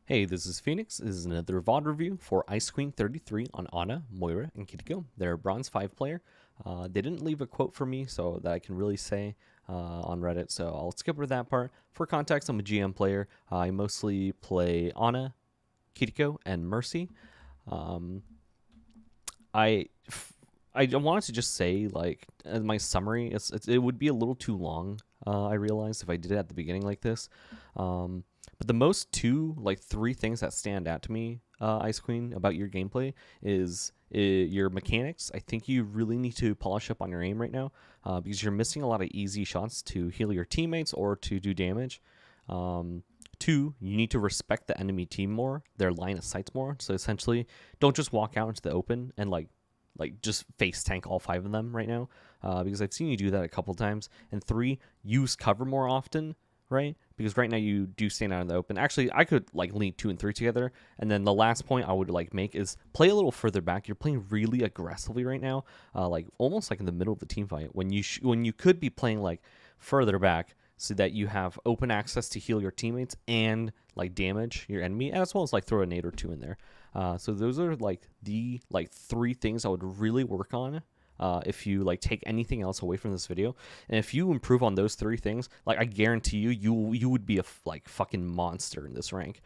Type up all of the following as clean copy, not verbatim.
Hey, this is Phoenix. This is another VOD review for Icequeen33 on Ana, Moira, and Kiriko. They're a Bronze 5 player. They didn't leave a quote for me so that I can really say on Reddit, so I'll skip over that part. For context, I'm a GM player. I mostly play Ana, Kiriko, and Mercy. I wanted to just say, like, as my summary, it would be a little too long, I realized, if I did it at the beginning like this. But the most three things that stand out to me, Ice Queen, about your gameplay is your mechanics. I think you really need to polish up on your aim right now because you're missing a lot of easy shots to heal your teammates or to do damage. Two, you need to respect the enemy team more, their line of sights more. So essentially, don't just walk out into the open and like just face tank all 5 of them right now because I've seen you do that a couple times. And 3, use cover more often, right? Because right now you do stand out in the open. Actually, I could like link 2 and 3 together. And then the last point I would like make is play a little further back. You're playing really aggressively right now, like almost like in the middle of the team fight when you could be playing like further back so that you have open access to heal your teammates and like damage your enemy, as well as like throw a nade or 2 in there. So those are like the 3 things I would really work on. If you like take anything else away from this video, and if you improve on those 3 things, like I guarantee you would be a fucking monster in this rank.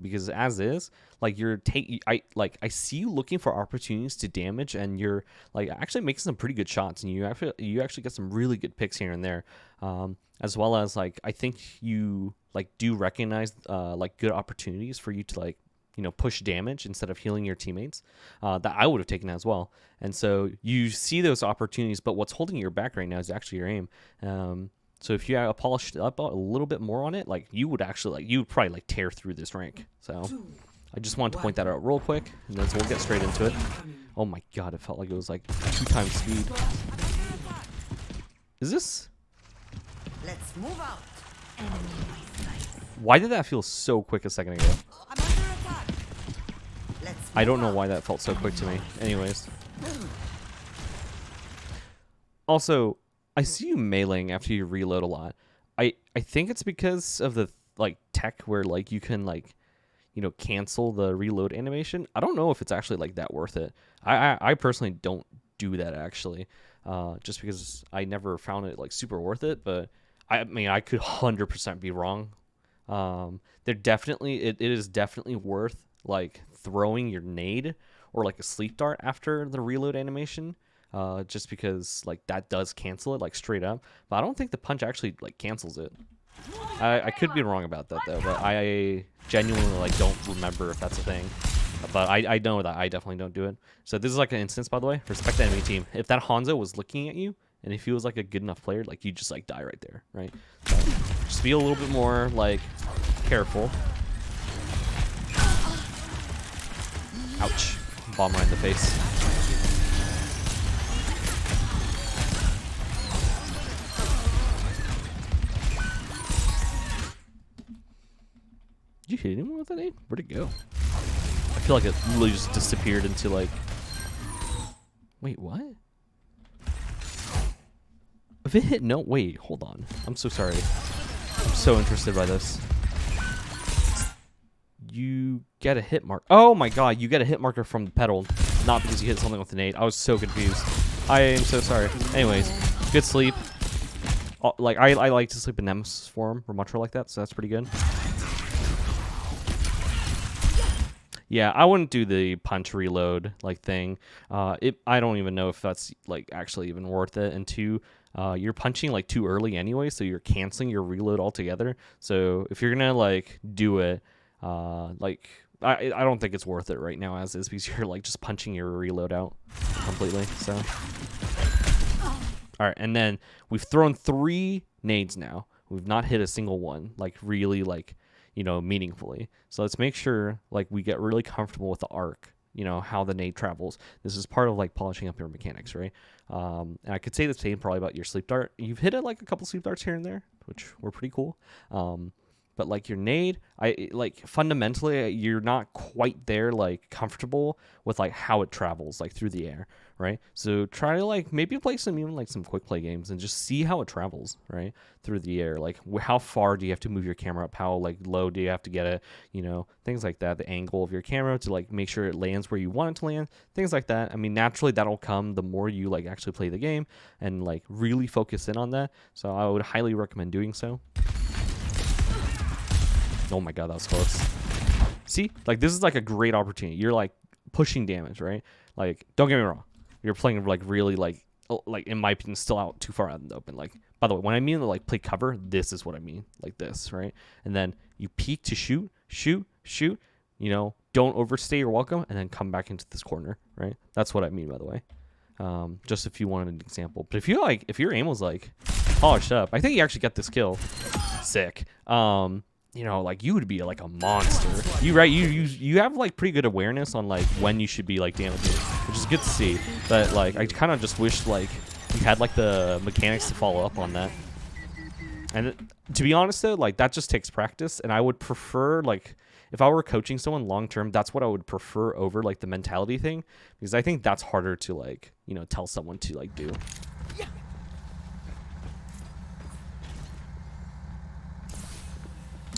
Because as is, like I see you looking for opportunities to damage, and you're like actually making some pretty good shots, and you actually get some really good picks here and there. As well as like I think you like do recognize like good opportunities for you to like push damage instead of healing your teammates that I would have taken as well. And so you see those opportunities, but what's holding your back right now is actually your aim. So if you polished up a little bit more on it, like you would probably like tear through this rank. So I just wanted to point that out real quick, and then so we'll get straight into it. Oh my god, it felt like it was like 2 times speed. Is this? Let's move out. Why did that feel so quick a second ago? I don't know why that felt so quick to me. Anyways. Also, I see you meleeing after you reload a lot. I think it's because of the like tech where like you can like cancel the reload animation. I don't know if it's actually like that worth it. I personally don't do that actually. Just because I never found it like super worth it, but I mean I could 100% be wrong. It is definitely worth like throwing your nade or like a sleep dart after the reload animation, just because like that does cancel it like straight up, but I don't think the punch actually like cancels it. I could be wrong about that though, but I genuinely like don't remember if that's a thing, but I know that I definitely don't do it. So this is like an instance, by the way. Respect the enemy team. If that Hanzo was looking at you and if he was like a good enough player, like you just like die right there, right? So just be a little bit more like careful. Ouch. Bomb right in the face. Did you hit anyone with that nade? Where'd it go? I feel like it literally just disappeared into like... Wait, what? If it hit... No, wait, hold on. I'm so sorry. I'm so interested by this. You get a hit mark. Oh my god, you get a hit marker from the pedal, not because you hit something with the nade. I was so confused. I am so sorry. Anyways, good sleep. Like I like to sleep in Nemesis form or Mantra like that, so that's pretty good. Yeah, I wouldn't do the punch reload like thing. I don't even know if that's like actually even worth it. And 2, you're punching like too early anyway, so you're canceling your reload altogether. So if you're gonna like do it, like I don't think it's worth it right now as is, because you're like just punching your reload out completely. So all right, and then we've thrown 3 nades now. We've not hit a single one like really like meaningfully. So let's make sure like we get really comfortable with the arc, how the nade travels. This is part of like polishing up your mechanics, right? And I could say the same probably about your sleep dart. You've hit it like a couple sleep darts here and there, which were pretty cool. but like your nade, like fundamentally you're not quite there like comfortable with like how it travels like through the air, right? So try to like maybe play some even like some quick play games and just see how it travels, right, through the air. Like how far do you have to move your camera up? How like low do you have to get it? You know, things like that. The angle of your camera to like make sure it lands where you want it to land. Things like that. I mean, naturally that'll come the more you like actually play the game and like really focus in on that. So I would highly recommend doing so. Oh my god, that was close. See, like this is like a great opportunity. You're like pushing damage, right? Like, don't get me wrong, you're playing like really like in my opinion still out too far out in the open. Like, by the way, when I mean like play cover, this is what I mean, like this, right? And then you peek to shoot. You know, don't overstay your welcome, and then come back into this corner, right? That's what I mean, by the way. Just if you wanted an example. But if you like, if your aim was like polished up, I think you actually got this kill. Sick. You know, like you would be like a monster. You have like pretty good awareness on like when you should be like damaging, which is good to see. But like I kind of just wish like you had like the mechanics to follow up on that. And to be honest though, like that just takes practice, and I would prefer like if I were coaching someone long term, that's what I would prefer over like the mentality thing, because I think that's harder to like, you know, tell someone to like do.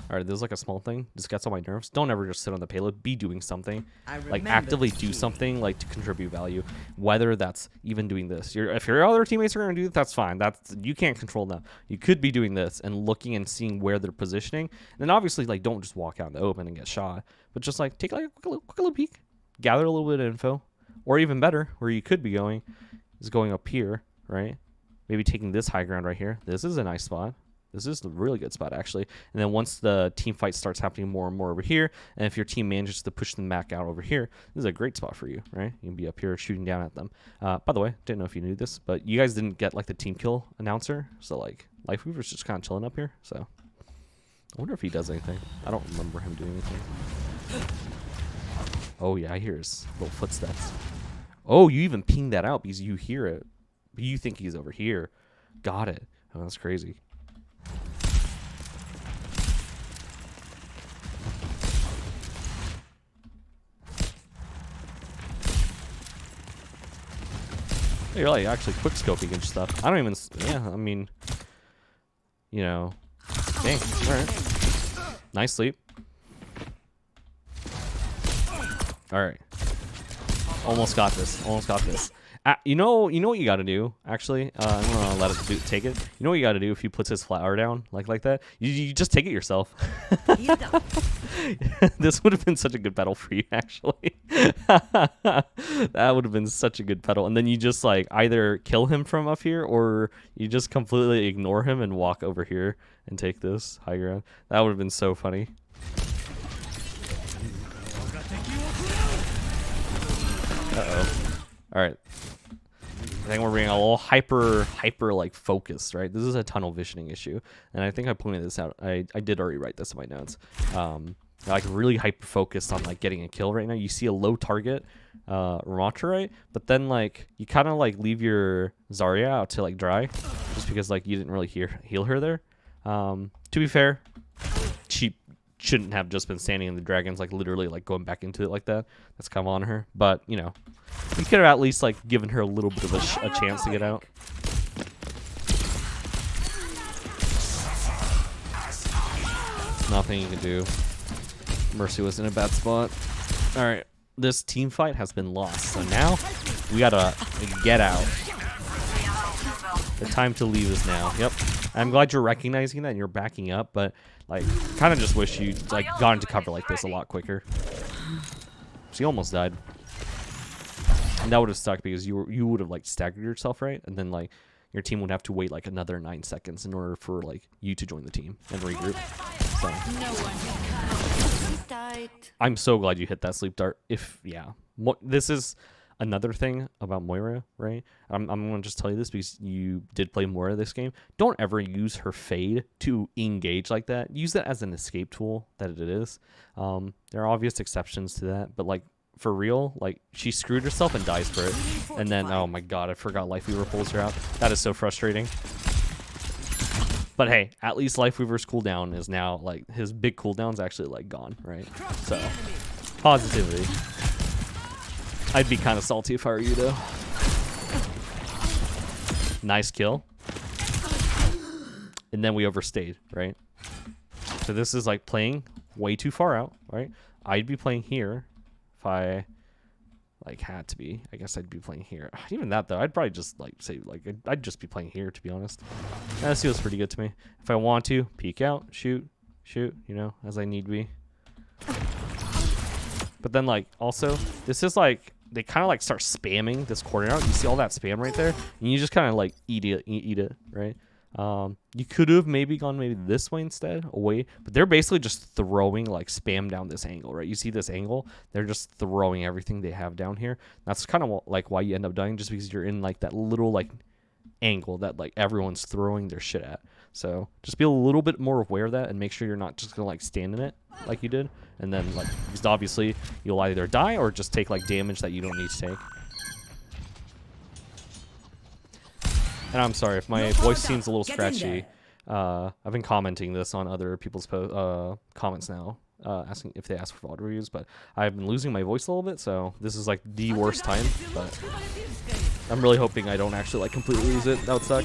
All right, this is like a small thing. This gets on my nerves. Don't ever just sit on the payload. Be doing something. Like actively do something like to contribute value. Whether that's even doing this. If your other teammates are going to do it, that's fine. You can't control them. You could be doing this and looking and seeing where they're positioning. And then obviously like don't just walk out in the open and get shot. But just like take like a quick little peek. Gather a little bit of info. Or even better, where you could be going is going up here, right? Maybe taking this high ground right here. This is a nice spot. This is a really good spot, actually. And then once the team fight starts happening more and more over here, and if your team manages to push them back out over here, this is a great spot for you, right? You can be up here shooting down at them. By the way, didn't know if you knew this, but you guys didn't get, like, the team kill announcer. So, like, Life Weaver's just kind of chilling up here. So, I wonder if he does anything. I don't remember him doing anything. Oh, yeah, I hear his little footsteps. Oh, you even pinged that out because you hear it. But you think he's over here. Got it. Oh, that's crazy. You're like actually quick scoping and stuff. I don't even. Yeah, I mean, you know, dang. All right, nice sleep. All right, almost got this. Almost got this. You know what you got to do. Actually, I'm gonna let it take it. You know what you got to do if he puts his flower down like that. You just take it yourself. This would have been such a good battle for you, actually. That would have been such a good battle. And then you just like either kill him from up here, or you just completely ignore him and walk over here and take this high ground. That would have been so funny. All right. I think we're being a little hyper like focused, right? This is a tunnel visioning issue, and I think I pointed this out. I did already write this in my notes. Like really hyper focused on like getting a kill right now. You see a low target, Ramatra, right? But then like you kind of like leave your Zarya out to like dry, just because like you didn't really heal her there. To be fair, she shouldn't have just been standing in the dragons, like literally like going back into it like that. That's kind of on her, but you know, you could have at least like given her a little bit of a chance to get out. Nothing you can do. Mercy was in a bad spot. All right, this team fight has been lost, so now we gotta get out. The time to leave is now. Yep. I'm glad you're recognizing that and you're backing up, but like kind of just wish you like got into cover like this a lot quicker. She almost died, and that would have sucked because you would have like staggered yourself, right? And then like your team would have to wait like another 9 seconds in order for like you to join the team and regroup. So I'm so glad you hit that sleep dart. This is another thing about Moira, right? I'm gonna just tell you this because you did play Moira this game. Don't ever use her fade to engage like that. Use that as an escape tool that it is. There are obvious exceptions to that, but like for real, like she screwed herself and dies for it. And then, oh my god, I forgot Life Weaver pulls her out. That is so frustrating. But hey, at least Life Weaver's cooldown is now like his big cooldown's actually like gone, right? So positivity. I'd be kind of salty if I were you though. Nice kill. And then we overstayed, right? So this is like playing way too far out, right? I'd be playing here if I like had to be. I guess I'd be playing here. Even that though, I'd probably just like say like I'd just be playing here to be honest. That feels pretty good to me. If I want to peek out, shoot, you know, as I need be. But then like also this is like they kind of like start spamming this corner out. You see all that spam right there, and you just kind of like eat it, right? You could have maybe gone this way instead, away, but they're basically just throwing like spam down this angle, right? You see this angle? They're just throwing everything they have down here. That's kind of like why you end up dying, just because you're in like that little like angle that like everyone's throwing their shit at. So just be a little bit more aware of that and make sure you're not just gonna like stand in it like you did, and then like because obviously you'll either die or just take like damage that you don't need to take. And I'm sorry if my voice seems a little scratchy. I've been commenting this on other people's comments now, asking if they ask for VOD reviews, but I've been losing my voice a little bit, so this is like the worst time. But I'm really hoping I don't actually like completely lose it. That would suck.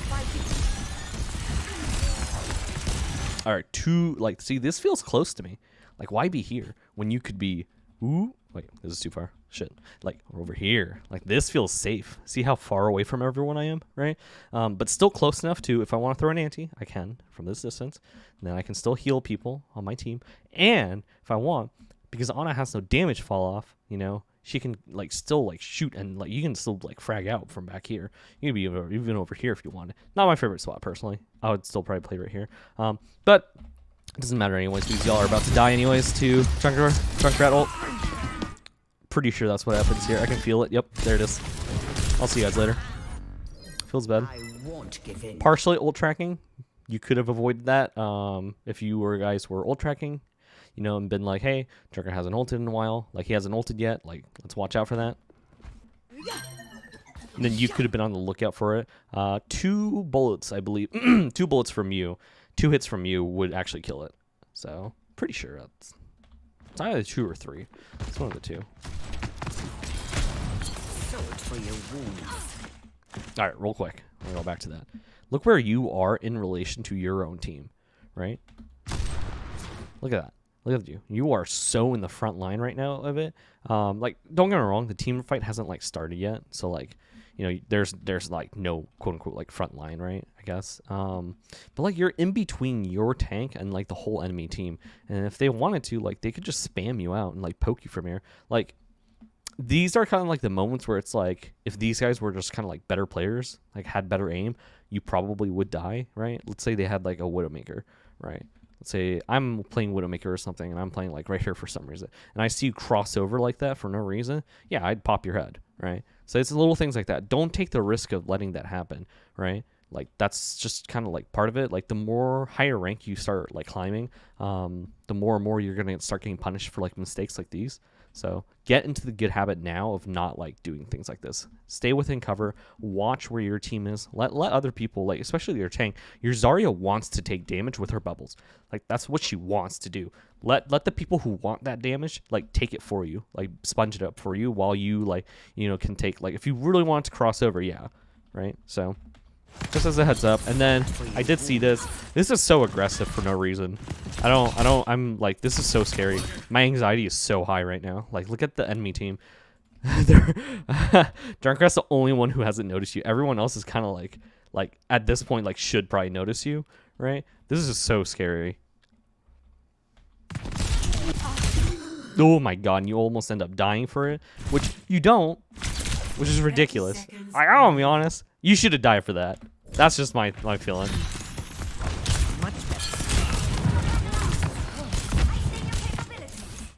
All right, see, this feels close to me. Like, why be here when you could be? Ooh, wait, this is too far. Shit, like over here. Like this feels safe. See how far away from everyone I am, right? But still close enough to, if I want to throw an anti, I can from this distance. And then I can still heal people on my team. And if I want, because Ana has no damage fall off, you know, she can like still like shoot and like you can still like frag out from back here. You can be even over here if you wanted. Not my favorite spot personally. I would still probably play right here. But it doesn't matter anyways because y'all are about to die anyways to Junkrat ult. Pretty sure that's what happens here. I can feel it. Yep, there it is. I'll see you guys later. Feels bad. I won't give in. Partially ult tracking. You could have avoided that if you guys were ult tracking, you know, and been like, hey, Junker hasn't ulted in a while. Like, he hasn't ulted yet. Like, let's watch out for that. And then you could have been on the lookout for it. 2 bullets, I believe. 2 bullets from you. 2 hits from you would actually kill it. So, pretty sure it's either 2 or 3. It's one of the 2. For your wounds. All right, real quick. I'll go back to that. Look where you are in relation to your own team, right? Look at that. Look at you. You are so in the front line right now of it. Like, don't get me wrong. The team fight hasn't like started yet, so like, you know, there's like no quote unquote like front line, right? I guess. But like you're in between your tank and like the whole enemy team, and if they wanted to, like, they could just spam you out and like poke you from here, like. These are kind of like the moments where it's like, if these guys were just kind of like better players, like had better aim, you probably would die, right? Let's say they had like a Widowmaker, right? Let's say I'm playing Widowmaker or something, and I'm playing like right here for some reason, and I see you cross over like that for no reason. Yeah, I'd pop your head, right? So it's little things like that. Don't take the risk of letting that happen, right? Like that's just kind of like part of it. Like the more higher rank you start like climbing, the more and more you're gonna start getting punished for like mistakes like these. So get into the good habit now of not like doing things like this. Stay within cover. Watch where your team is. Let other people, like especially your tank. Your Zarya wants to take damage with her bubbles. Like that's what she wants to do. Let the people who want that damage like take it for you. Like sponge it up for you while you like, you know, can take, like if you really want to cross over, yeah, right? So just as a heads up. And then I did see this. This is so aggressive for no reason. I'm like, this is so scary. My anxiety is so high right now. Like, look at the enemy team. Junkrat's the only one who hasn't noticed you. Everyone else is kind of like at this point, like should probably notice you, right? This is just so scary. Oh my god, and you almost end up dying for it, which you don't, which is ridiculous. I'll be honest. You should have died for that. That's just my feeling.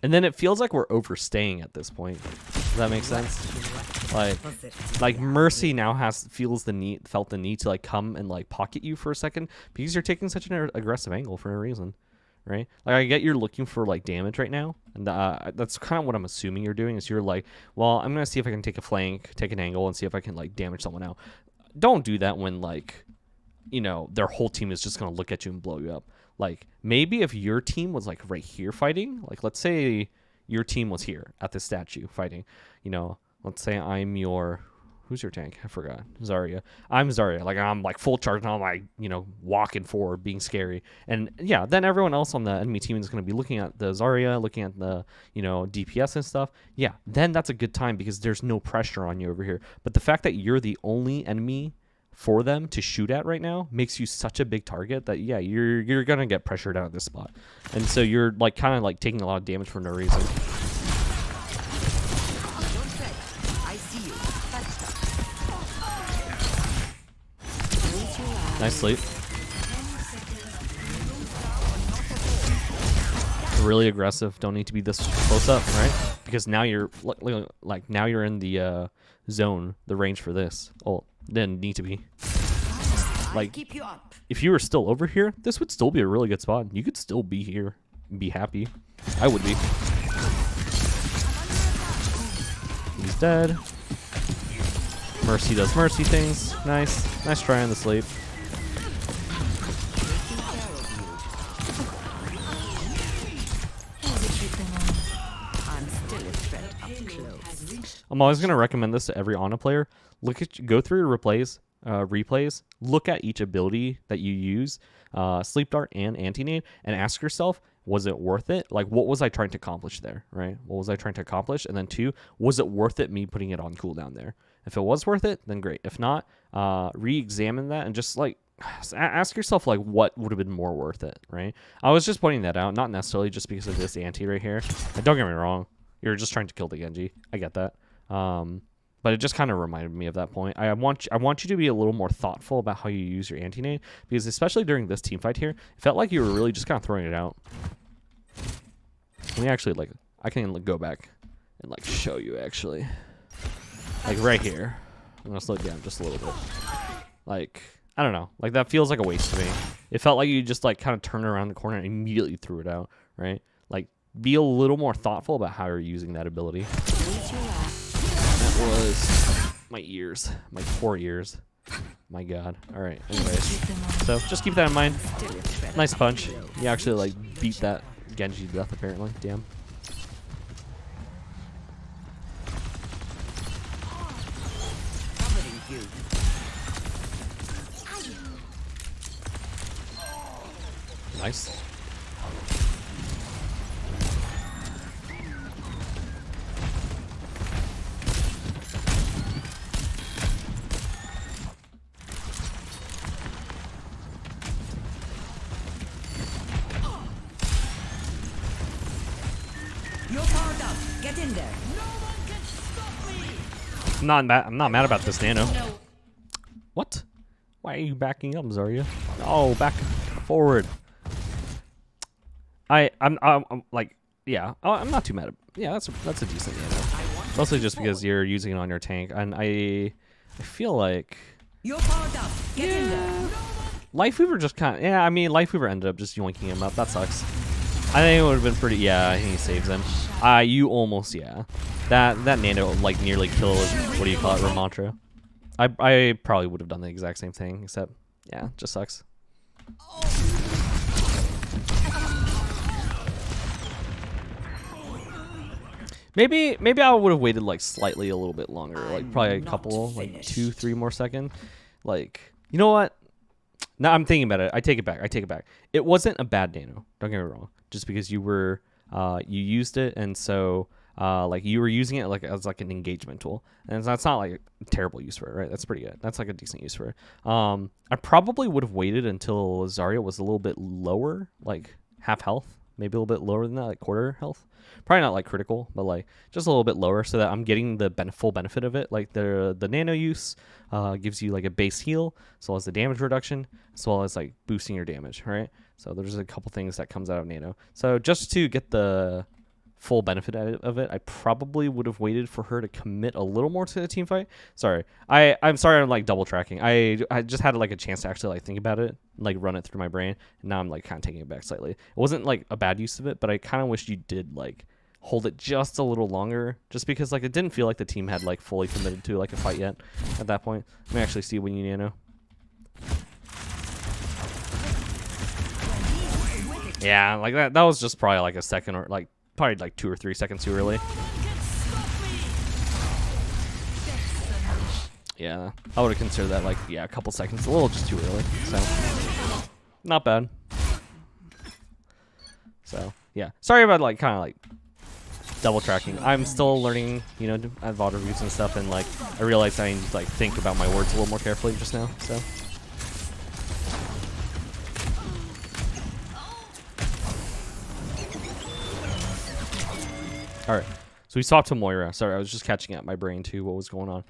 And then it feels like we're overstaying at this point. Does that make sense? Like Mercy now felt the need to like come and like pocket you for a second because you're taking such an aggressive angle for no reason, right? Like I get you're looking for like damage right now, and that's kind of what I'm assuming you're doing. Is you're like, well, I'm gonna see if I can take a flank, take an angle, and see if I can like damage someone out. Don't do that when like you know, their whole team is just going to look at you and blow you up. Like, maybe if your team was, like, right here fighting, like, let's say your team was here at the statue fighting, you know, let's say I'm your, who's your tank? I forgot. Zarya. I'm Zarya. Like, I'm, like, full charge and I'm, like, you know, walking forward, being scary. And, yeah, then everyone else on the enemy team is going to be looking at the Zarya, looking at the, you know, DPS and stuff. Yeah, then that's a good time because there's no pressure on you over here. But the fact that you're the only enemy for them to shoot at right now makes you such a big target that, yeah, you're gonna get pressured out of this spot, and so you're like kind of like taking a lot of damage for no reason. Nice sleep. Really aggressive. Don't need to be this close up, right? Because now you're like now you're in the zone, the range for this. Oh, didn't need to be. Like, if you were still over here, this would still be a really good spot. You could still be here, be happy. I would be. He's dead. Mercy does Mercy things. Nice. Nice try on the sleep. I'm always going to recommend this to every Ana player. Go through your replays, look at each ability that you use, Sleep Dart and Anti-Nade, and ask yourself, was it worth it? Like, what was I trying to accomplish there, right? What was I trying to accomplish? And then 2, was it worth it me putting it on cooldown there? If it was worth it, then great. If not, re-examine that and just, like, ask yourself, like, what would have been more worth it, right? I was just pointing that out, not necessarily just because of this anti right here. And don't get me wrong, you're just trying to kill the Genji. I get that. But it just kind of reminded me of that point. I want you to be a little more thoughtful about how you use your anti-nade, because especially during this team fight here, it felt like you were really just kind of throwing it out. Let me actually, like, I can go back and, like, show you, actually. Like, right here. I'm going to slow it down just a little bit. Like, I don't know. Like, that feels like a waste to me. It felt like you just, like, kind of turned around the corner and immediately threw it out, right? Like, be a little more thoughtful about how you're using that ability. That was my ears, my poor ears. My God. All right. Anyways, so just keep that in mind. Nice punch. You actually like beat that Genji to death apparently. Damn. Nice. You're powered up. Get in there. I'm not mad about this nano. What? Why are you backing up, Zarya? Oh, back forward. I'm like, yeah. I'm not too mad. Yeah, that's a decent nano. Mostly just because you're using it on your tank, and I feel like you're powered up. Get in there. Lifeweaver just kind of, yeah. I mean, Lifeweaver ended up just yoinking him up. That sucks. I think it would have been pretty. Yeah, I think he saves him. You almost, yeah. That nano like nearly killed. What do you call it, Ramantra? I probably would have done the exact same thing, except yeah, just sucks. Maybe I would have waited like slightly a little bit longer, like probably a couple, like 2-3 more seconds. Like, you know what? Now I'm thinking about it. I take it back. It wasn't a bad nano. Don't get me wrong. Just because you were, you used it, and so like you were using it like as like an engagement tool, and that's not like a terrible use for it, right? That's pretty good. That's like a decent use for it. I probably would have waited until Zarya was a little bit lower, like half health, maybe a little bit lower than that, like quarter health. Probably not like critical, but like just a little bit lower, so that I'm getting the full benefit of it. Like the nano use gives you like a base heal, as well as the damage reduction, as well as like boosting your damage, right? So there's a couple things that comes out of nano. So just to get the full benefit of it, I probably would have waited for her to commit a little more to the team fight. Sorry, I'm sorry, I'm like double tracking. I just had like a chance to actually like think about it, like run it through my brain, and now I'm like kind of taking it back slightly. It wasn't like a bad use of it, but I kind of wish you did like hold it just a little longer, just because like it didn't feel like the team had like fully committed to like a fight yet at that point. Let me actually see when you nano. Yeah, like that was just probably like a second or like probably like 2 or 3 seconds too early. Yeah, I would have considered that like, yeah, a couple seconds, a little just too early. So, not bad. So, yeah. Sorry about like kind of like double tracking. I'm still learning, you know, at VOD reviews and stuff, and like I realized I need to like think about my words a little more carefully just now. So. All right, so we swapped to Moira. Sorry, I was just catching up my brain too. What was going on?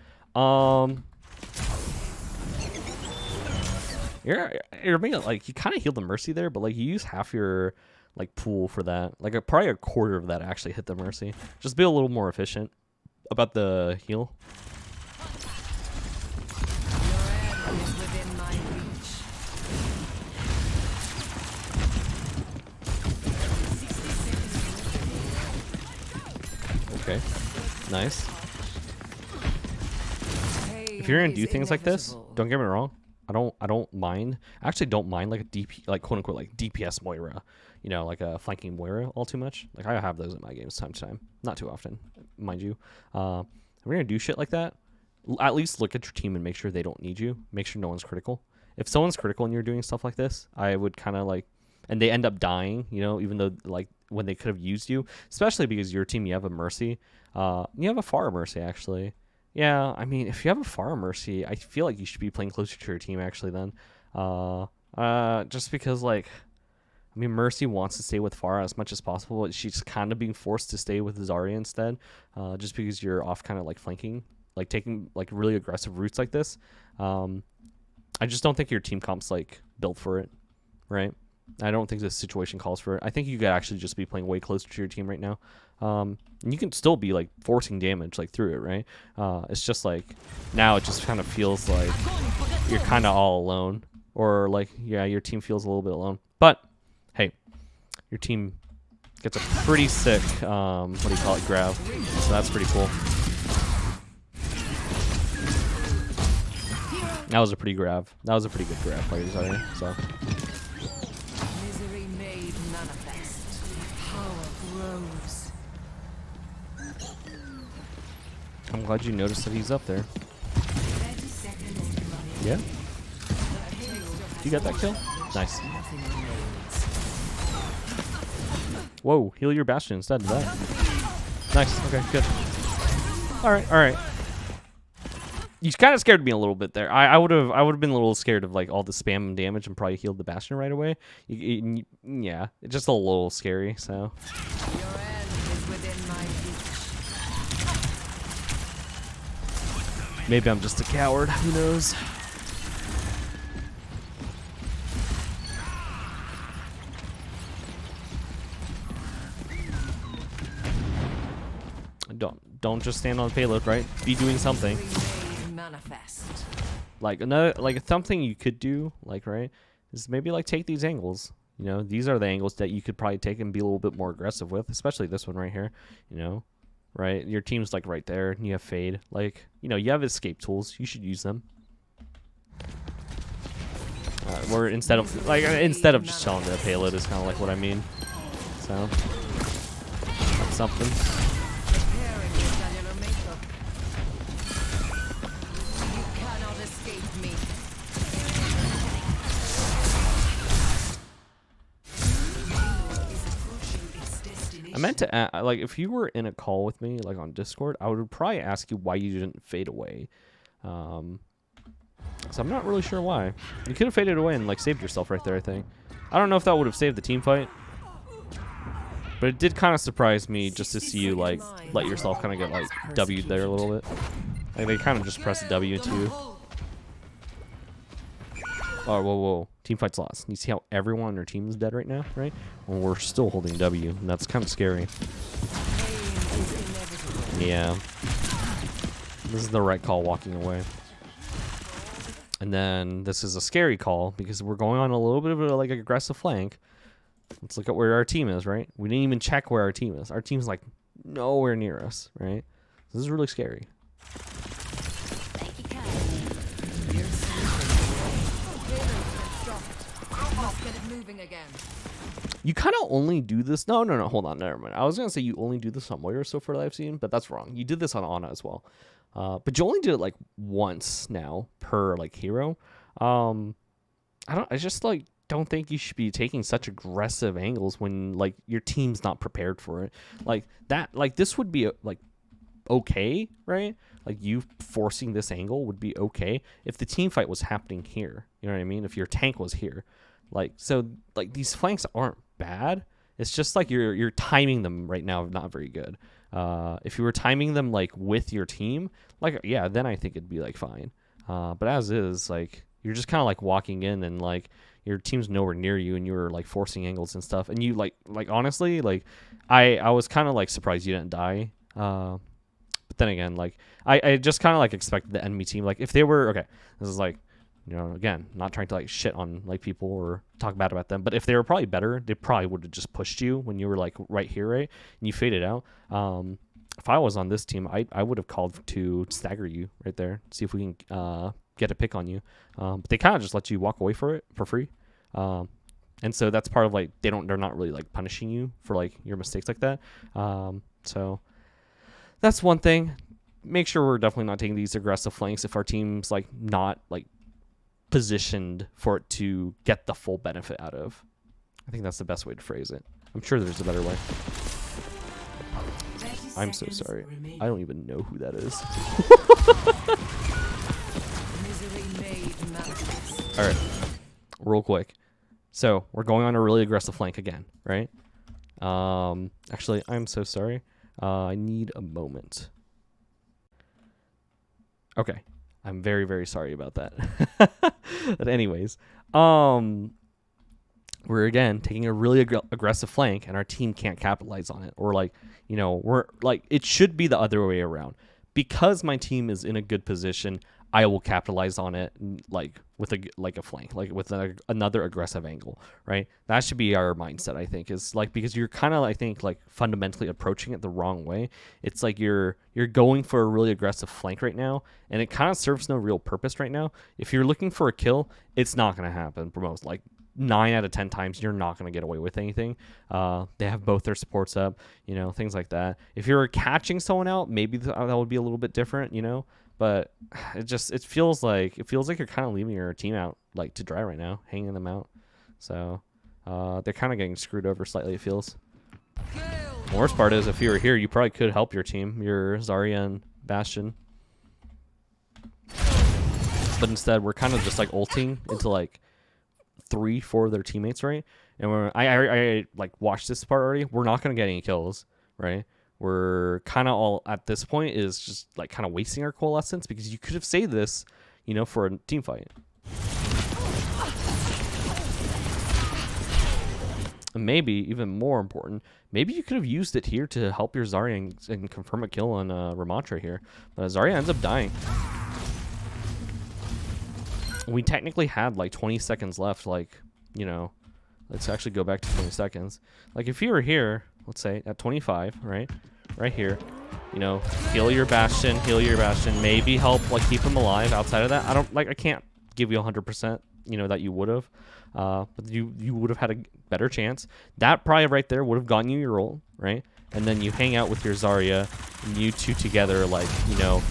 You're making like you kind of healed the Mercy there, but like you use half your like pool for that. Like probably a quarter of that actually hit the Mercy. Just be a little more efficient about the heal. Okay, nice. If you're gonna do things like this, don't get me wrong. I don't mind. I actually don't mind like a DP, like quote unquote like DPS Moira, you know, like a flanking Moira all too much. Like I have those in my games time to time, not too often, mind you. If we're gonna do shit like that, at least look at your team and make sure they don't need you. Make sure no one's critical. If someone's critical and you're doing stuff like this, I would kind of like, and they end up dying, you know, even though like when they could have used you, especially because your team, you have a Mercy, you have a Pharah Mercy actually. Yeah, I mean, if you have a Pharah Mercy, I feel like you should be playing closer to your team actually then. Just because like, I mean, Mercy wants to stay with Pharah as much as possible, but she's kind of being forced to stay with Zarya instead, just because you're off kind of like flanking, like taking like really aggressive routes like this. I just don't think your team comp's like built for it, right? I don't think this situation calls for it. I think you could actually just be playing way closer to your team right now. And you can still be like forcing damage like through it, right? It's just like now it just kind of feels like you're kind of all alone, or like, yeah, your team feels a little bit alone. But hey, your team gets a pretty sick, what do you call it, grab. So that's pretty cool. That was a pretty grab. That was a pretty good grab by Zarya. So. Misery made manifest. Power grows. I'm glad you noticed that he's up there. Yeah. You got that kill? Nice. Whoa, heal your Bastion instead of that. Nice. Okay, good. All right, all right. You kind of scared me a little bit there. I would have been a little scared of like all the spam and damage and probably healed the Bastion right away. Yeah, it's just a little scary. So. Your end is within my reach. Maybe I'm just a coward. Who knows? Don't just stand on the payload, right? Be doing something. Manifest. Like something you could do, like, right, is maybe like take these angles. You know, these are the angles that you could probably take and be a little bit more aggressive with, especially this one right here. You know, right? Your team's like right there, and you have fade. Like, you know, you have escape tools. You should use them. Or instead of just selling the payload is kind of like what I mean. So that's something. Preparing your cellular makeup. You cannot escape me. I meant to ask, like, if you were in a call with me, like on Discord, I would probably ask you why you didn't fade away. So I'm not really sure why. You could have faded away and like saved yourself right there, I think. I don't know if that would have saved the team fight, but it did kind of surprise me just to see you like let yourself kind of get like W'd there a little bit. Like they kind of just pressed W into you. Oh, whoa. Team fight's lost. You see how everyone on your team is dead right now, right? Well, we're still holding W, and that's kind of scary. Yeah. This is the right call walking away. And then this is a scary call because we're going on a little bit of a like aggressive flank. Let's look at where our team is, right? We didn't even check where our team is. Our team's like nowhere near us, right? This is really scary. You kind of only do this. No, hold on, never mind. I was gonna say you only do this on Moira so far that I've seen, but that's wrong. You did this on Ana as well, but you only did it like once now per like hero. I just like don't think you should be taking such aggressive angles when like your team's not prepared for it. Like that, like this would be like okay, right? Like you forcing this angle would be okay if the team fight was happening here. You know what I mean? If your tank was here, like so, like these flanks aren't bad. It's just like you're timing them right now not very good. If you were timing them like with your team, like yeah, then I think it'd be like fine. But as is, like you're just kind of like walking in and like your team's nowhere near you and you were like forcing angles and stuff. And you like honestly, like I was kind of like surprised you didn't die. But then again, like I just kind of like expected the enemy team, like if they were okay, this is like, you know, again, not trying to like shit on like people or talk bad about them, but if they were probably better, they probably would have just pushed you when you were like right here, right, and you faded out. If I was on this team, I would have called to stagger you right there, see if we can get a pick on you. But they kind of just let you walk away for it for free. And so that's part of like they're not really like punishing you for like your mistakes like that. So that's one thing. Make sure we're definitely not taking these aggressive flanks if our team's like not like positioned for it to get the full benefit out of. I think that's the best way to phrase it. I'm sure there's a better way. I'm so sorry. I don't even know who that is. All right, real quick. So we're going on a really aggressive flank again, right? Actually, I'm so sorry. I need a moment. Okay. I'm very, very sorry about that. But anyways, we're again taking a really aggressive flank and our team can't capitalize on it. Or like, you know, we're like, it should be the other way around. Because my team is in a good position, I will capitalize on it like with a flank, like with another aggressive angle, right? That should be our mindset, I think, is like, because you're kind of, I think, like fundamentally approaching it the wrong way. It's like you're going for a really aggressive flank right now, and it kind of serves no real purpose right now. If you're looking for a kill, it's not going to happen for most, like 9 out of 10 times, you're not going to get away with anything. They have both their supports up, you know, things like that. If you're catching someone out, maybe that would be a little bit different, you know. But it feels like you're kind of leaving your team out like to dry right now, hanging them out. So they're kind of getting screwed over slightly, it feels. The worst part is if you were here, you probably could help your team, your Zarya and Bastion. But instead, we're kind of just like ulting into like 3-4 of their teammates, right? And I like watched this part already. We're not gonna get any kills, right? We're kind of all at this point is just like kind of wasting our coalescence, because you could have saved this, you know, for a team fight. And maybe even more important, maybe you could have used it here to help your Zarya and confirm a kill on Ramontra here. But Zarya ends up dying. We technically had like 20 seconds left, like, you know, let's actually go back to 20 seconds. Like if you were here, let's say at 25, right here, you know, heal your Bastion, maybe help like keep him alive. Outside of that, I can't give you 100%, you know, that you would have, but you would have had a better chance. That probably right there would have gotten you your ult, right? And then you hang out with your Zarya, and you two together, like, you know,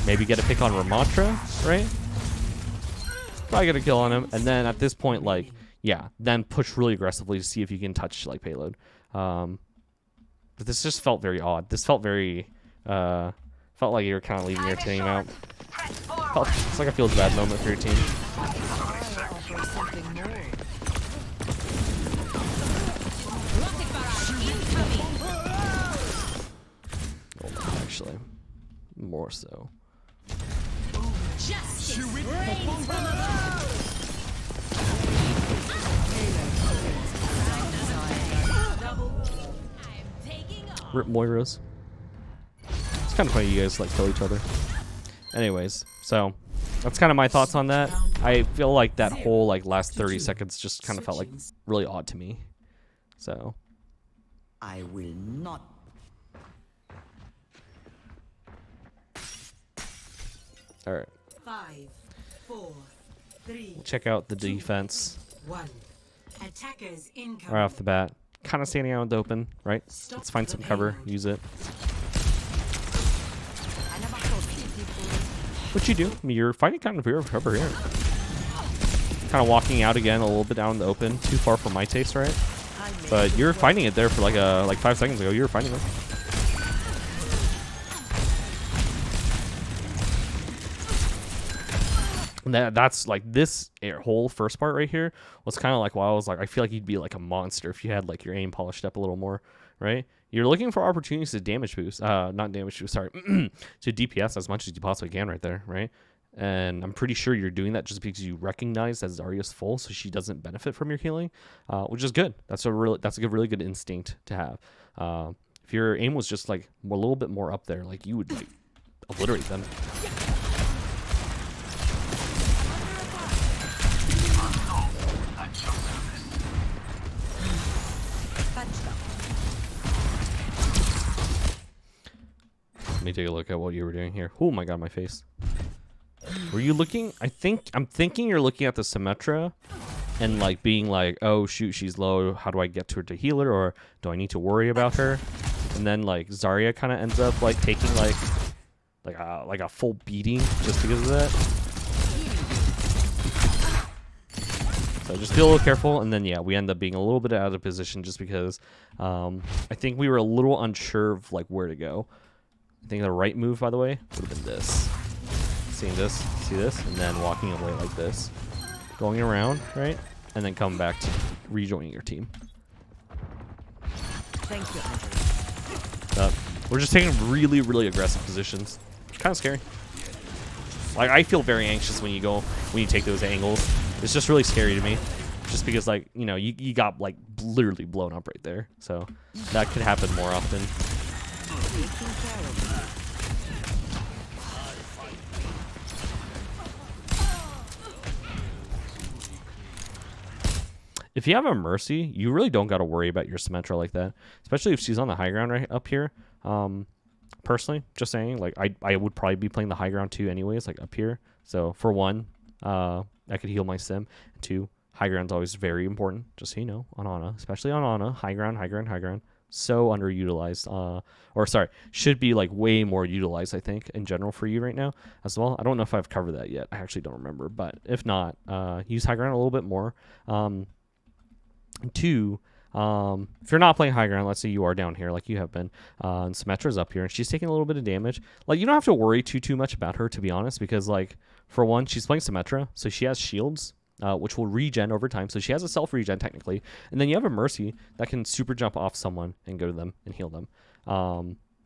maybe get a pick on Ramontra, right? Probably get a kill on him, and then at this point, like, yeah, then push really aggressively to see if you can touch like payload. But this just felt very odd. This felt very, felt like you were kind of leaving your team out. It's like a feels bad moment for your team. Oh, actually, more so. Rip Moiras. It's kind of funny you guys like kill each other. Anyways, so that's kind of my thoughts on that. I feel like that whole like last 30 seconds just kind of felt like really odd to me. So I will not. All right. 5, 4, 3. We'll check out the defense. 1. Attackers incoming. right off the bat. Kind of standing out in the open, right? Let's find some cover, use it. What you do? I mean, you're fighting kind of over here. Kind of walking out again a little bit down in the open. Too far for my taste, right? But you're finding it there for like 5 seconds ago. You were finding it. That's like this whole first part right here was kind of like while I was like, I feel like you'd be like a monster if you had like your aim polished up a little more, right? You're looking for opportunities to damage boost, not damage boost, sorry, to DPS as much as you possibly can right there, right? And I'm pretty sure you're doing that just because you recognize that Zarya's full, so she doesn't benefit from your healing, which is good. That's a really good instinct to have. If your aim was just like a little bit more up there, like you would like, obliterate them. Let me take a look at what you were doing here. Oh my god, my face. Were you looking? I'm thinking you're looking at the Symmetra and like being like, oh shoot, she's low. How do I get to her to heal her, or do I need to worry about her? And then like Zarya kind of ends up like taking like a full beating just because of that. So just be a little careful, and then yeah, we end up being a little bit out of position just because I think we were a little unsure of like where to go. I think the right move, by the way, would have been this. Seeing this, see this, and then walking away like this. Going around, right? And then coming back to rejoining your team. Thank you. We're just taking really, really aggressive positions. Kind of scary. Like, I feel very anxious when you take those angles. It's just really scary to me. Just because, like, you know, you got, like, literally blown up right there. So, that could happen more often. If you have a Mercy, you really don't got to worry about your Symmetra like that. Especially if she's on the high ground right up here. Personally, just saying, like, I would probably be playing the high ground too anyways, like up here. So, for one, I could heal my Sim. And 2, high ground's always very important, just so you know, on Ana. Especially on Ana. High ground, high ground, high ground. So underutilized. Or, sorry, should be, like, way more utilized, I think, in general for you right now as well. I don't know if I've covered that yet. I actually don't remember. But if not, use high ground a little bit more. 2, if you're not playing high ground, let's say you are down here like you have been, and Symmetra's up here and she's taking a little bit of damage, like, you don't have to worry too much about her, to be honest, because, like, for one, she's playing Symmetra, so she has shields, which will regen over time, so she has a self-regen technically, and then you have a Mercy that can super jump off someone and go to them and heal them.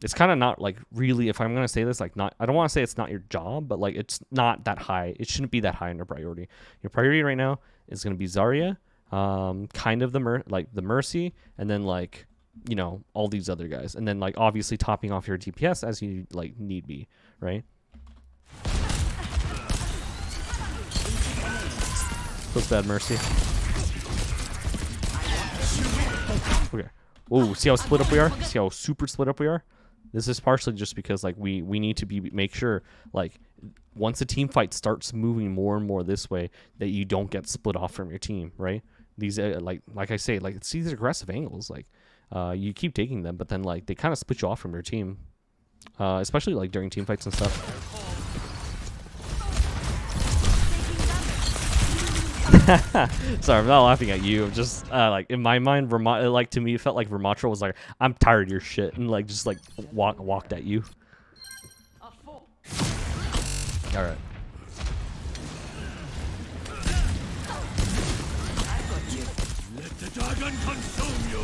It's kind of not, like, really, if I'm going to say this, like, not, I don't want to say it's not your job, but, like, it's not that high. It shouldn't be that high in your priority. Your priority right now is going to be Zarya, kind of the Mercy, and then, like, you know, all these other guys, and then, like, obviously topping off your DPS as you, like, need be, right? Feels bad, Mercy. Okay. Oh, see how split up we are? See how super split up we are? This is partially just because, like, we need to make sure, like, once a team fight starts moving more and more this way, that you don't get split off from your team, right? These like I say, like, it's these aggressive angles, like, you keep taking them, but then, like, they kind of split you off from your team, especially, like, during team fights and stuff. Sorry, I'm not laughing at you. I'm just like, in my mind, like, to me, it felt like Vermatra was like, I'm tired of your shit, and, like, just, like, walked at you. All right. Let the dragon consume you.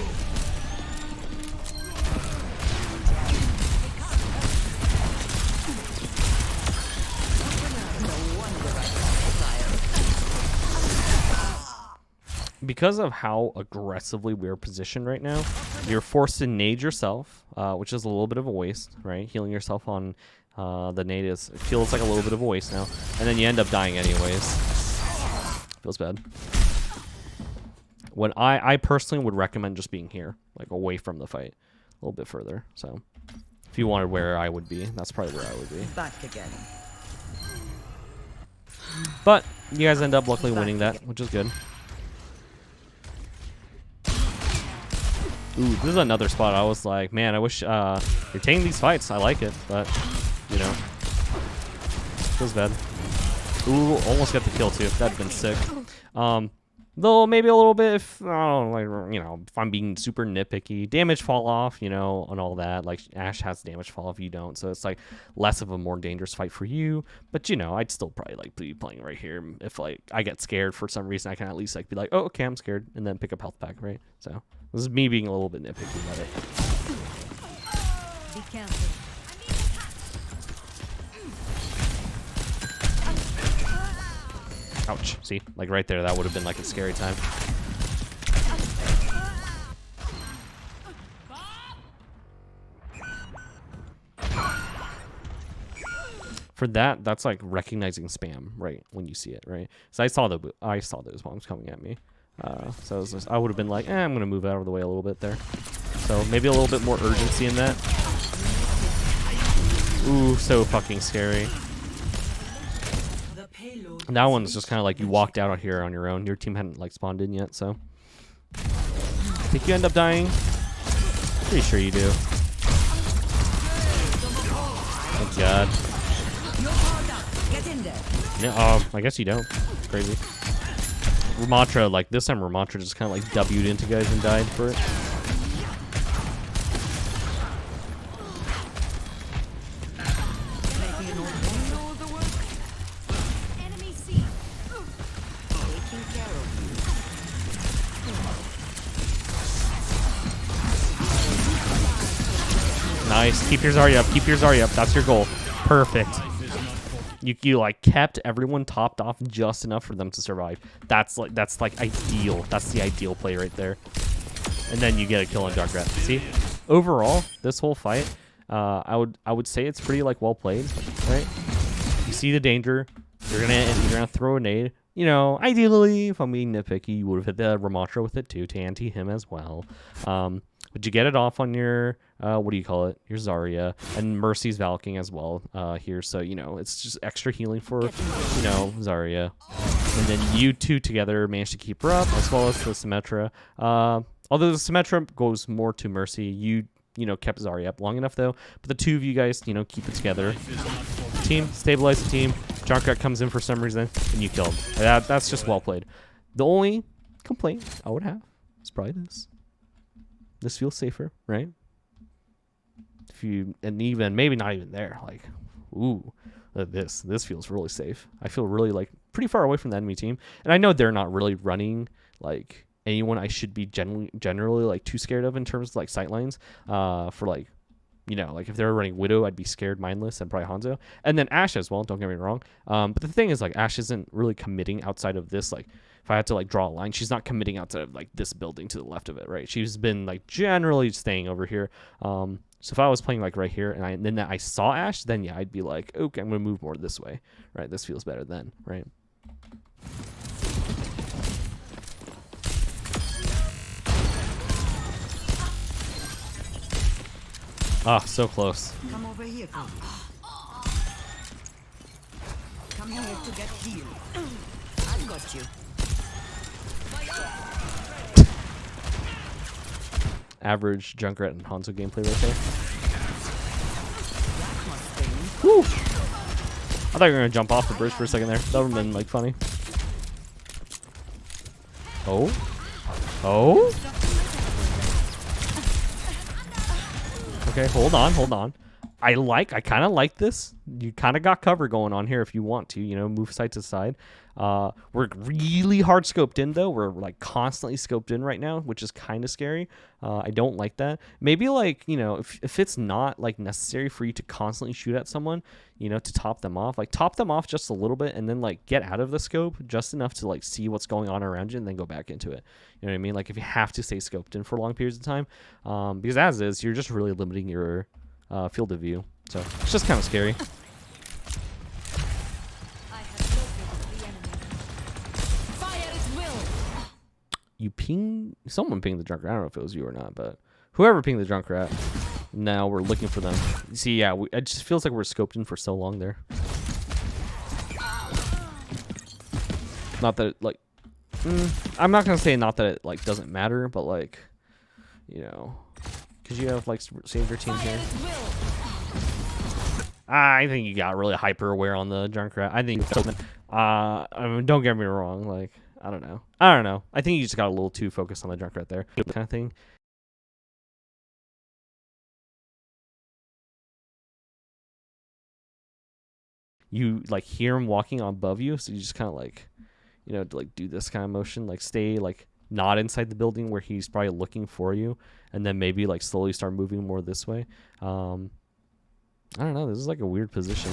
Because of how aggressively we're positioned right now, you're forced to nade yourself, which is a little bit of a waste, right? Healing yourself on the nade it feels like a little bit of a waste now, and then you end up dying anyways. Feels bad. When I personally would recommend just being here, like, away from the fight, a little bit further. So, if you wanted where I would be, that's probably where I would be. Back again. But you guys end up luckily winning that, which is good. Ooh, this is another spot. I was like, man, I wish you're taking these fights. I like it, but you know, feels bad. Ooh, almost got the kill too. That'd been sick. Though maybe a little bit if, like, you know, if I'm being super nitpicky, damage fall off, you know, and all that. Like Ashe has damage fall off, you don't, so it's like less of a more dangerous fight for you. But you know, I'd still probably like be playing right here. If like I get scared for some reason, I can at least like be like, oh, okay, I'm scared, and then pick up health pack, right? So this is me being a little bit nitpicky about it. Be careful. Ouch. See? Like right there, that would have been like a scary time. For that, that's like recognizing spam, right? When you see it, right? So I saw those bombs coming at me. So I would have been like, I'm gonna move out of the way a little bit there. So maybe a little bit more urgency in that. Ooh, so fucking scary. And that one's just kind of like you walked out here on your own. Your team hadn't like spawned in yet, so I think you end up dying. Pretty sure you do. Thank God. Yeah, I guess you don't. It's crazy. Ramatra, like this time Ramatra just kind of like W'd into guys and died for it. Nice. Keep your Zarya up. Keep your Zarya up. That's your goal. Perfect. You like kept everyone topped off just enough for them to survive. That's like ideal. That's the ideal play right there. And then you get a kill on Junkrat. See? Overall, this whole fight, I would say it's pretty like well played, right? You see the danger. You're gonna throw a nade. You know, ideally, if I'm being nitpicky, you would have hit the Ramatra with it too to anti him as well. But you get it off on your, what do you call it? Your Zarya. And Mercy's Valking as well here. So, you know, it's just extra healing for, you know, Zarya. And then you two together manage to keep her up, as well as the Symmetra. Although the Symmetra goes more to Mercy, you know, kept Zarya up long enough, though. But the two of you guys, you know, keep it together. Team, stabilize the team. Junkrat comes in for some reason, and you kill him. That's just well played. The only complaint I would have is probably this. This feels safer, right? And even maybe not even there. Like, ooh, this feels really safe. I feel really like pretty far away from the enemy team, and I know they're not really running like anyone I should be generally like too scared of in terms of like sightlines. For like, you know, like if they were running Widow, I'd be scared mindless, and probably Hanzo, and then Ashe as well. Don't get me wrong. But the thing is, like, Ashe isn't really committing outside of this. Like, if I had to like draw a line, she's not committing outside of like this building to the left of it, right? She's been like generally staying over here. So if I was playing like right here and then I saw Ashe, then yeah, I'd be like, okay, I'm gonna move more this way, right? This feels better then, right? Ah, so close. Come over here. Come here to get healed. I've got you. Average Junkrat and Hanzo gameplay right there. Woo! I thought you were gonna jump off the bridge for a second there. That would have been like funny. Oh? Oh? Okay, hold on. I kind of like this. You kind of got cover going on here if you want to, you know, move side to side. We're really hard scoped in though. We're like constantly scoped in right now, which is kind of scary. I don't like that. Maybe like, you know, if it's not like necessary for you to constantly shoot at someone, you know, to top them off just a little bit and then like get out of the scope just enough to like see what's going on around you and then go back into it. You know what I mean? Like if you have to stay scoped in for long periods of time, because as is, you're just really limiting your field of view. So it's just kind of scary. Someone pinged the Junkrat. I don't know if it was you or not, but whoever pinged the Junkrat, now we're looking for them. See, yeah, it just feels like we're scoped in for so long there. Not that it, like, I'm not gonna say not that it like doesn't matter, but like, you know, because you have like saved your team here. I think you got really hyper aware on the Junkrat. I think, I mean, don't get me wrong. Like, I don't know. I think you just got a little too focused on the Junkrat there, kind of thing. You like hear him walking above you, so you just kind of like, you know, like do this kind of motion, like stay like not inside the building where he's probably looking for you, and then maybe like slowly start moving more this way. I don't know. This is like a weird position.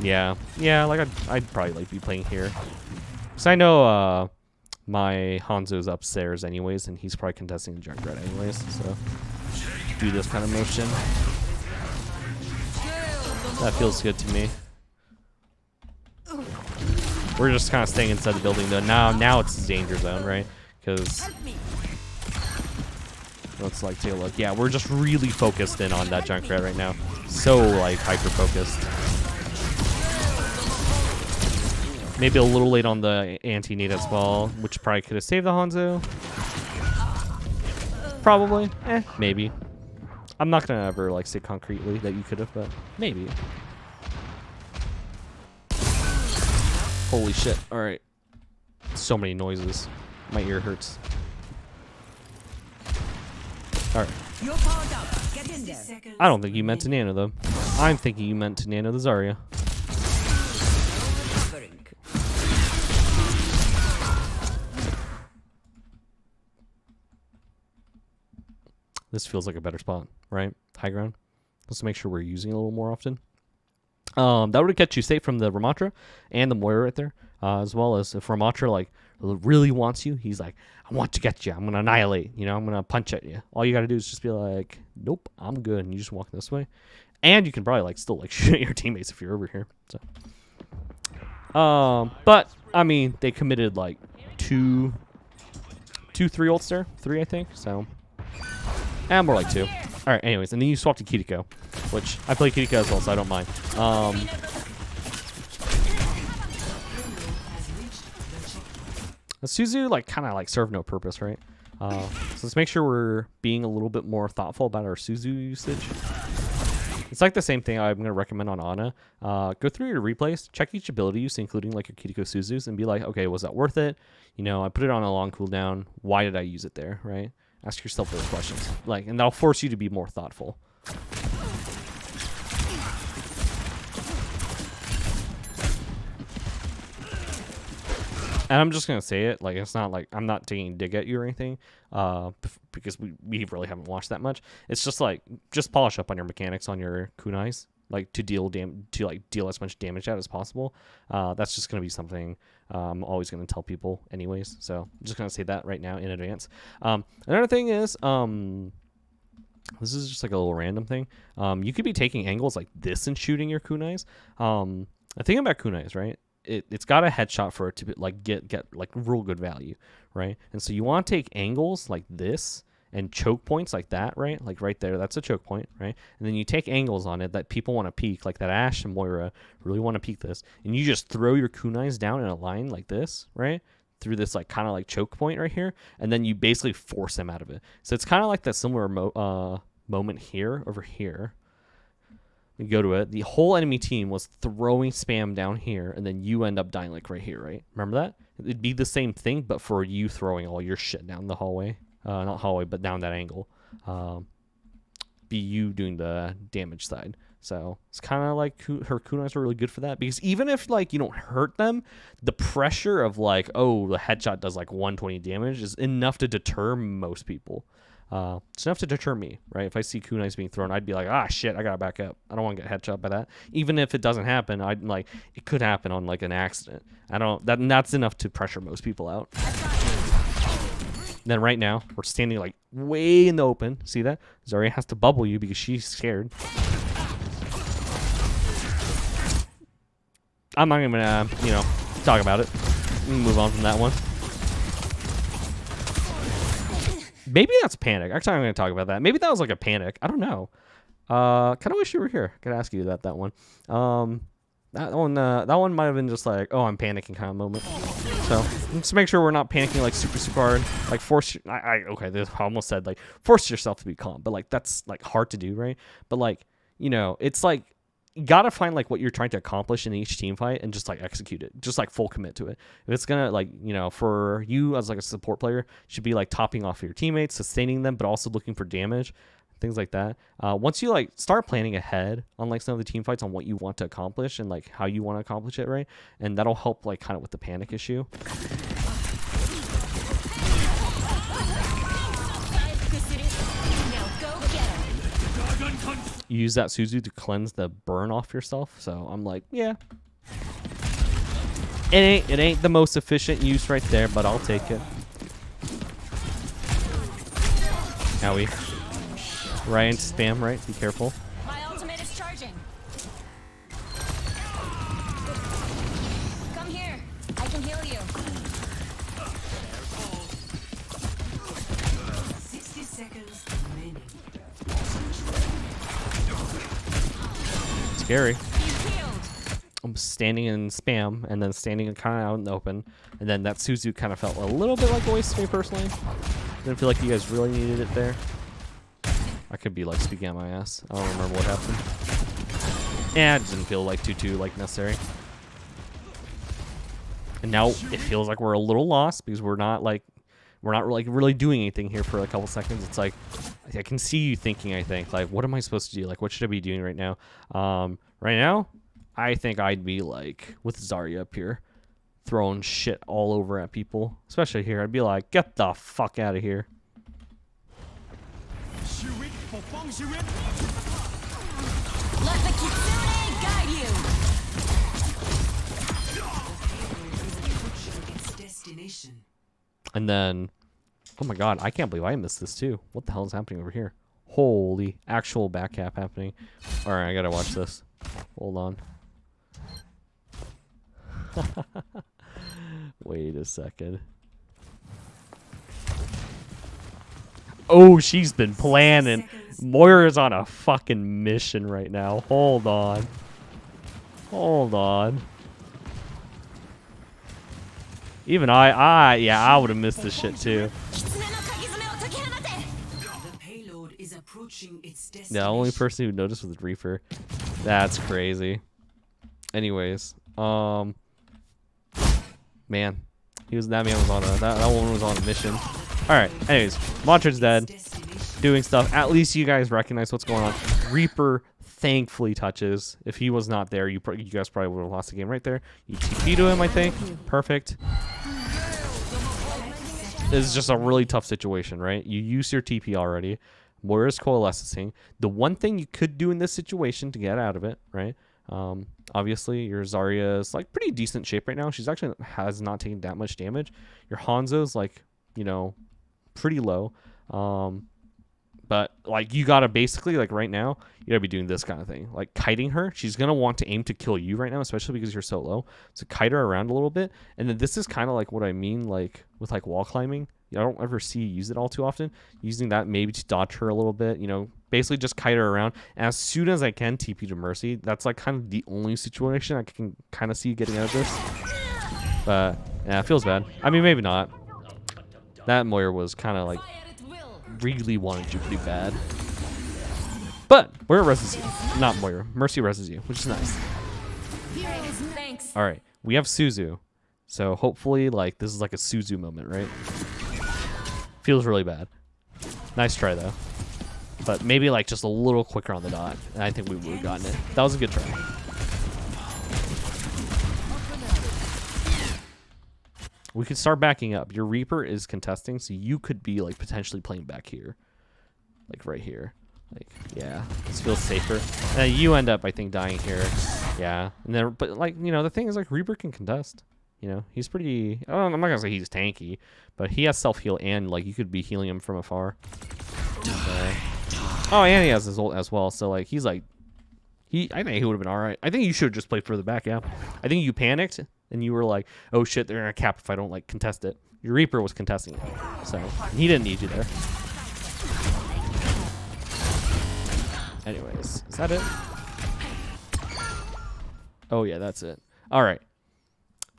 Yeah, like I'd probably like be playing here, cause I know my Hanzo's upstairs anyways, and he's probably contesting the Junkrat anyways. So do this kind of motion. That feels good to me. We're just kind of staying inside the building though. Now it's a danger zone, right? Because let's like take a look. Yeah, we're just really focused in on that Junkrat right now. So like hyper focused. Maybe a little late on the anti-nade as well, which probably could have saved the Hanzo. Probably. Maybe. I'm not gonna ever like say concretely that you could have, but maybe. Holy shit! All right, so many noises. My ear hurts. All right. You're powered up. Get in there. I don't think you meant to nano them. I'm thinking you meant to nano the Zarya. This feels like a better spot, right? High ground. Let's make sure we're using it a little more often. That would have kept you safe from the Ramatra and the Moira right there, as well as if Ramatra like really wants you, he's like, I want to get you. I'm gonna annihilate. You know, I'm gonna punch at you. All you gotta do is just be like, nope, I'm good, and you just walk this way, and you can probably like still like shoot at your teammates if you're over here. So, but I mean, they committed like two, 3 ults there, 3 I think. So. And more like 2. Alright, anyways, and then you swap to Kiriko, which I play Kiriko as well, so I don't mind. The Suzu like kind of like serve no purpose, right? So let's make sure we're being a little bit more thoughtful about our Suzu usage. It's like the same thing I'm going to recommend on Ana. Go through your replays, check each ability use, including like your Kiriko Suzus, and be like, okay, was that worth it? You know, I put it on a long cooldown. Why did I use it there, right? Ask yourself those questions, like, and that'll force you to be more thoughtful. And I'm just gonna say it, like, it's not like I'm not taking a dig at you or anything, because we really haven't watched that much. It's just like just polish up on your mechanics on your kunais, like to deal as much damage out as possible. That's just gonna be something I'm always gonna tell people anyways. So I'm just gonna say that right now in advance. Another thing is, this is just like a little random thing. You could be taking angles like this and shooting your kunais. The thing about kunais, right? It's got a headshot for it to be, like get like real good value, right? And so you want to take angles like this and choke points like that, right? Like right there, that's a choke point, right? And then you take angles on it that people want to peek, like that Ashe and Moira really want to peek this, and you just throw your kunais down in a line like this, right? Through this like kind of like choke point right here, and then you basically force them out of it. So it's kind of like that similar moment here over here. You go to it, the whole enemy team was throwing spam down here, and then you end up dying like right here, right? Remember that? It'd be the same thing, but for you throwing all your shit down the hallway. Not hallway, but down that angle. Be you doing the damage side. So it's kind of like her kunais are really good for that, because even if like you don't hurt them, the pressure of like, oh, the headshot does like 120 damage is enough to deter most people. It's enough to deter me, right? If I see kunais being thrown, I'd be like, ah, shit, I gotta back up. I don't want to get headshot by that. Even if it doesn't happen, I'd like, it could happen on like an accident. That's enough to pressure most people out. Then right now, we're standing like way in the open. See that? Zarya has to bubble you because she's scared. I'm not even gonna, talk about it. Move on from that one. Maybe that's panic. Actually, I'm going to talk about that. Maybe that was like a panic. I don't know. Kind of wish you were here. Could ask you that one. That one might have been just like, oh, I'm panicking kind of moment. So just make sure we're not panicking like super hard. Like okay, this I almost said like force yourself to be calm, but like that's like hard to do, right? But like, you know, it's like you gotta find like what you're trying to accomplish in each team fight and just like execute it, just like full commit to it. If it's gonna like, you know, for you as like a support player, should be like topping off your teammates, sustaining them, but also looking for damage, things like that. Once you like start planning ahead on like some of the team fights on what you want to accomplish and like how you want to accomplish it, right? And that'll help like kind of with the panic issue. You use that Suzu to cleanse the burn off yourself. So I'm like, yeah. It ain't the most efficient use right there, but I'll take it. Owie. Right into spam, right? Be careful. My ultimate is charging. Come here. I can heal you. 60 seconds remaining. Scary. I'm standing in spam and then standing kind of out in the open, and then that Suzu kind of felt a little bit like a waste to me personally. Didn't feel like you guys really needed it there. I could be like speaking out my ass. I don't remember what happened. And it didn't feel like too like necessary. And now it feels like we're a little lost because we're not really doing anything here for a couple seconds. It's like I can see you thinking, I think, like, what am I supposed to do? Like, what should I be doing right now? Right now, I think I'd be like with Zarya up here, throwing shit all over at people, especially here. I'd be like, get the fuck out of here. Let the Kitsune guide you. And then, oh my god, I can't believe I missed this too. What the hell is happening over here? Holy, actual back cap happening. All right, I gotta watch this. Hold on. Wait a second. Oh, she's been planning. Moira's on a fucking mission right now. Hold on. Hold on. Even I would have missed this shit too. The only person who noticed was Reaper. That's crazy. Anyways, man, that man was on a that woman was on a mission. All right. Anyways, Mantra's dead, doing stuff. At least you guys recognize what's going on. Reaper thankfully touches. If he was not there, you guys probably would have lost the game right there. You TP to him, I think. Perfect. This is just a really tough situation, right? You use your TP already. Moira's coalescing. The one thing you could do in this situation to get out of it, right? Obviously, your Zarya is like pretty decent shape right now. She's actually has not taken that much damage. Your Hanzo's like, you know, pretty low. But like you gotta basically like right now, you gotta be doing this kind of thing. Like kiting her. She's gonna want to aim to kill you right now, especially because you're so low. So kite her around a little bit. And then this is kind of like what I mean like with like wall climbing. I don't ever see you use it all too often. Using that maybe to dodge her a little bit, you know, basically just kite her around. And as soon as I can TP to Mercy, that's like kind of the only situation I can kind of see getting out of this. But yeah, it feels bad. I mean, maybe not. That Moira was kind of like really wanted you pretty bad. But Moira reses you. Not Moira. Mercy reses you, which is nice. Thanks. All right, we have Suzu. So hopefully like this is like a Suzu moment, right? Feels really bad. Nice try though. But maybe like just a little quicker on the dot. And I think we would have gotten it. That was a good try. We could start backing up. Your Reaper is contesting, so you could be like potentially playing back here. Like right here. Like, yeah, this feels safer. And you end up, I think, dying here. Yeah. And then, but like, you know, the thing is like Reaper can contest. You know, he's pretty, I'm not gonna say he's tanky, but he has self-heal and like you could be healing him from afar. Okay. Oh, and he has his ult as well, so like he's like, I think he would have been alright. I think you should have just played further back, yeah. I think you panicked and you were like, oh shit, they're gonna cap if I don't like contest it. Your Reaper was contesting it, so he didn't need you there. Anyways, is that it? Oh yeah, that's it. Alright.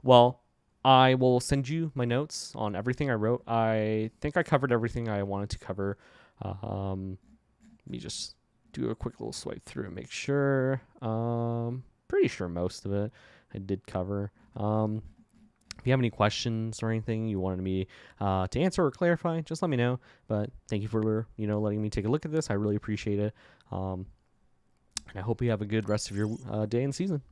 Well, I will send you my notes on everything I wrote. I think I covered everything I wanted to cover. Let me just do a quick little swipe through and make sure. Pretty sure most of it I did cover. If you have any questions or anything you wanted me to answer or clarify, just let me know. But thank you for letting me take a look at this. I really appreciate it. And I hope you have a good rest of your day and season.